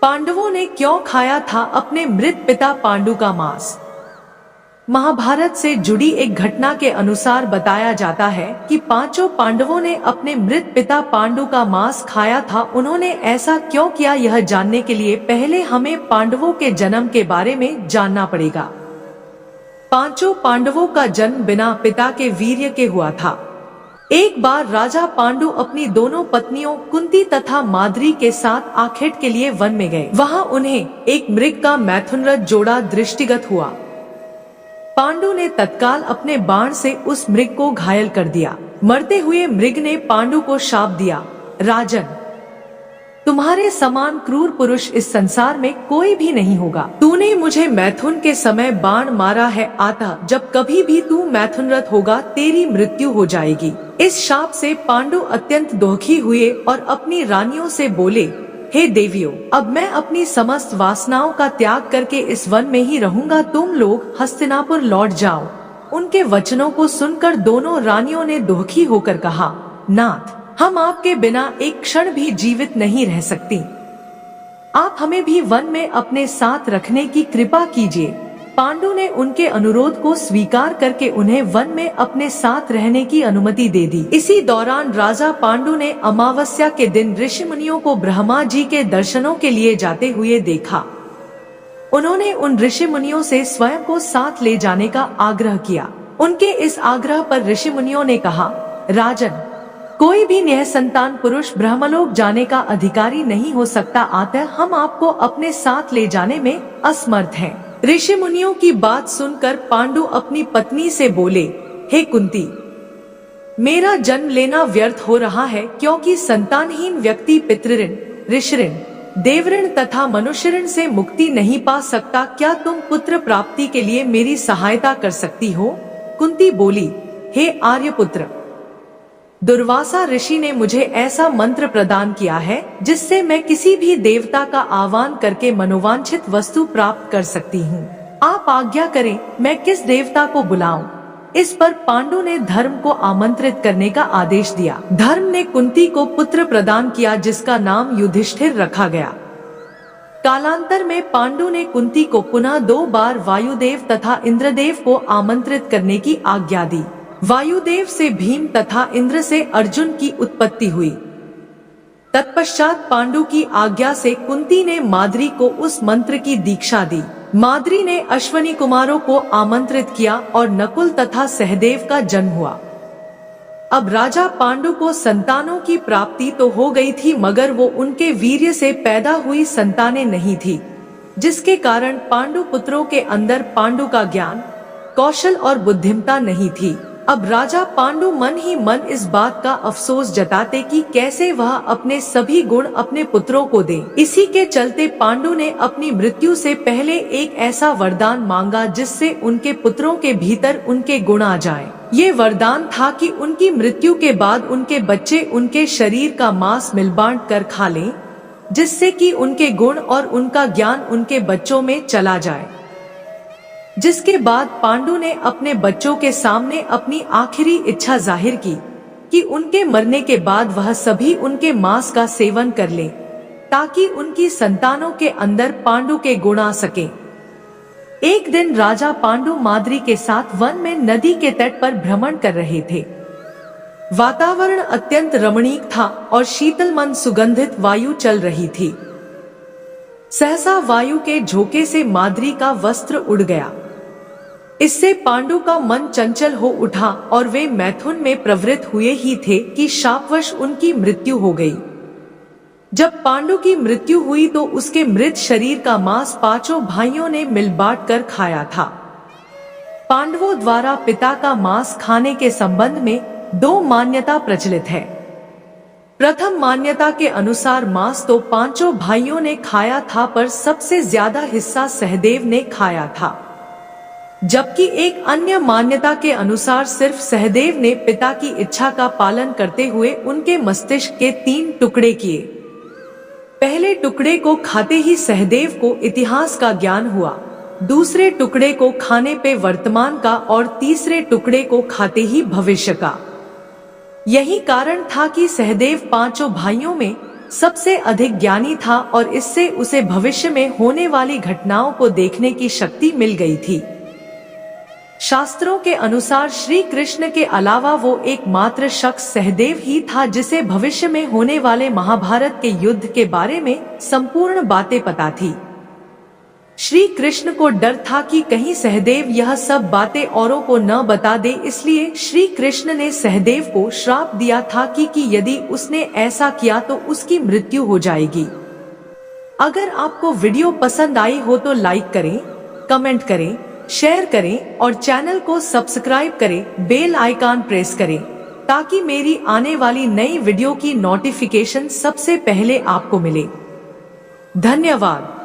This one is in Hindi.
पांडवों ने क्यों खाया था अपने मृत पिता पांडु का मांस? महाभारत से जुड़ी एक घटना के अनुसार बताया जाता है कि पांचों पांडवों ने अपने मृत पिता पांडु का मांस खाया था। उन्होंने ऐसा क्यों किया, यह जानने के लिए पहले हमें पांडवों के जन्म के बारे में जानना पड़ेगा। पांचों पांडवों का जन्म बिना पिता के वीर्य के हुआ था। एक बार राजा पांडु अपनी दोनों पत्नियों कुंती तथा माद्री के साथ आखेट के लिए वन में गए। वहां उन्हें एक मृग का मैथुनरथ जोड़ा दृष्टिगत हुआ। पांडु ने तत्काल अपने बाण से उस मृग को घायल कर दिया। मरते हुए मृग ने पांडु को शाप दिया, राजन, तुम्हारे समान क्रूर पुरुष इस संसार में कोई भी नहीं होगा। तूने मुझे मैथुन के समय बाण मारा है, अतः जब कभी भी तू मैथुनरथ होगा तेरी मृत्यु हो जाएगी। इस शाप से पांडु अत्यंत दुखी हुए और अपनी रानियों से बोले, हे देवियों, अब मैं अपनी समस्त वासनाओं का त्याग करके इस वन में ही रहूंगा। तुम लोग हस्तिनापुर लौट जाओ। उनके वचनों को सुनकर दोनों रानियों ने दुखी होकर कहा, नाथ, हम आपके बिना एक क्षण भी जीवित नहीं रह सकती। आप हमें भी वन में अपने साथ रखने की कृपा कीजिए। पांडु ने उनके अनुरोध को स्वीकार करके उन्हें वन में अपने साथ रहने की अनुमति दे दी। इसी दौरान राजा पांडु ने अमावस्या के दिन ऋषि मुनियों को ब्रह्मा जी के दर्शनों के लिए जाते हुए देखा। उन्होंने उन ऋषि मुनियों से स्वयं को साथ ले जाने का आग्रह किया। उनके इस आग्रह पर ऋषि मुनियों ने कहा, राजन, कोई भी निःसंतान पुरुष ब्रह्मलोक जाने का अधिकारी नहीं हो सकता, अतः हम आपको अपने साथ ले जाने में असमर्थ हैं। ऋषि मुनियों की बात सुनकर पांडु अपनी पत्नी से बोले, हे कुंती, मेरा जन्म लेना व्यर्थ हो रहा है, क्योंकि संतानहीन व्यक्ति पितृऋण, ऋषिऋण, देवऋण तथा मनुष्यऋण से मुक्ति नहीं पा सकता। क्या तुम पुत्र प्राप्ति के लिए मेरी सहायता कर सकती हो? कुंती बोली, हे आर्यपुत्र, दुर्वासा ऋषि ने मुझे ऐसा मंत्र प्रदान किया है जिससे मैं किसी भी देवता का आह्वान करके मनोवांछित वस्तु प्राप्त कर सकती हूँ। आप आज्ञा करें, मैं किस देवता को बुलाऊं? इस पर पांडु ने धर्म को आमंत्रित करने का आदेश दिया। धर्म ने कुंती को पुत्र प्रदान किया जिसका नाम युधिष्ठिर रखा गया। कालांतर में पांडु ने कुंती को पुनः 2 बार वायुदेव तथा इंद्रदेव को आमंत्रित करने की आज्ञा दी। वायुदेव से भीम तथा इंद्र से अर्जुन की उत्पत्ति हुई। तत्पश्चात पांडु की आज्ञा से कुंती ने माद्री को उस मंत्र की दीक्षा दी। माद्री ने अश्वनी कुमारों को आमंत्रित किया और नकुल तथा सहदेव का जन्म हुआ। अब राजा पांडु को संतानों की प्राप्ति तो हो गई थी, मगर वो उनके वीर्य से पैदा हुई संतानें नहीं थी, जिसके कारण पांडु पुत्रों के अंदर पांडु का ज्ञान, कौशल और बुद्धिमता नहीं थी। अब राजा पांडु मन ही मन इस बात का अफसोस जताते कि कैसे वह अपने सभी गुण अपने पुत्रों को दे। इसी के चलते पांडु ने अपनी मृत्यु से पहले एक ऐसा वरदान मांगा जिससे उनके पुत्रों के भीतर उनके गुण आ जाएं। ये वरदान था कि उनकी मृत्यु के बाद उनके बच्चे उनके शरीर का मांस मिलबांट कर खा लें, जिससे कि उनके गुण और उनका ज्ञान उनके बच्चों में चला जाए। जिसके बाद पांडु ने अपने बच्चों के सामने अपनी आखिरी इच्छा जाहिर की कि उनके मरने के बाद वह सभी उनके मांस का सेवन कर लें, ताकि उनकी संतानों के अंदर पांडु के गुण आ सके। एक दिन राजा पांडु माद्री के साथ वन में नदी के तट पर भ्रमण कर रहे थे। वातावरण अत्यंत रमणीक था और शीतल मन सुगंधित वायु चल रही थी। सहसा वायु के झोंके से माद्री का वस्त्र उड़ गया। इससे पांडु का मन चंचल हो उठा और वे मैथुन में प्रवृत्त हुए ही थे कि शापवश उनकी मृत्यु हो गई। जब पांडु की मृत्यु हुई तो उसके मृत शरीर का मांस पांचों भाइयों ने मिल बांट कर खाया था। पांडवों द्वारा पिता का मांस खाने के संबंध में 2 मान्यता प्रचलित है। प्रथम मान्यता के अनुसार मांस तो पांचों भाइयों ने खाया था, पर सबसे ज्यादा हिस्सा सहदेव ने खाया था। जबकि एक अन्य मान्यता के अनुसार सिर्फ सहदेव ने पिता की इच्छा का पालन करते हुए उनके मस्तिष्क के 3 टुकड़े किए। पहले टुकड़े को खाते ही सहदेव को इतिहास का ज्ञान हुआ, दूसरे टुकड़े को खाने पे वर्तमान का और तीसरे टुकड़े को खाते ही भविष्य का। यही कारण था कि सहदेव पांचों भाइयों में सबसे अधिक ज्ञानी था और इससे उसे भविष्य में होने वाली घटनाओं को देखने की शक्ति मिल गई थी। शास्त्रों के अनुसार श्री कृष्ण के अलावा वो एकमात्र शख्स सहदेव ही था जिसे भविष्य में होने वाले महाभारत के युद्ध के बारे में संपूर्ण बातें पता थी। श्री कृष्ण को डर था कि कहीं सहदेव यह सब बातें औरों को न बता दे, इसलिए श्री कृष्ण ने सहदेव को श्राप दिया था कि यदि उसने ऐसा किया तो उसकी मृत्यु हो जाएगी। अगर आपको वीडियो पसंद आई हो तो लाइक करें, कमेंट करें, शेयर करें और चैनल को सब्सक्राइब करें, बेल आइकॉन प्रेस करें ताकि मेरी आने वाली नई वीडियो की नोटिफिकेशन सबसे पहले आपको मिले। धन्यवाद।